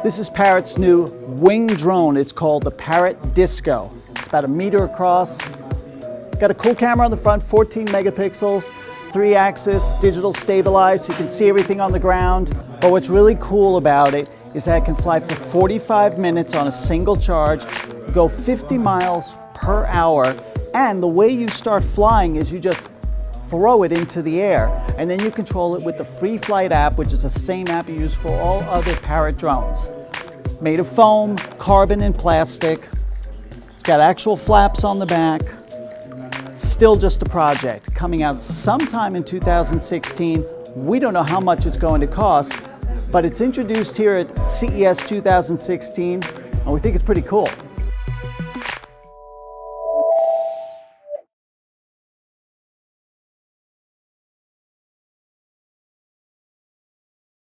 This is Parrot's new wing drone. It's called the Parrot Disco. It's about 1 meter across. Got a cool camera on the front, 14 megapixels, 3-axis, digital stabilized, so you can see everything on the ground. But what's really cool about it is that it can fly for 45 minutes on a single charge, go 50 miles per hour, and the way you start flying is you just throw it into the air, and then you control it with the Free Flight app, which is the same app you use for all other Parrot drones. Made of foam, carbon, and plastic. It's got actual flaps on the back. Still just a project, coming out sometime in 2016. We don't know how much it's going to cost, but it's introduced here at CES 2016, and we think it's pretty cool.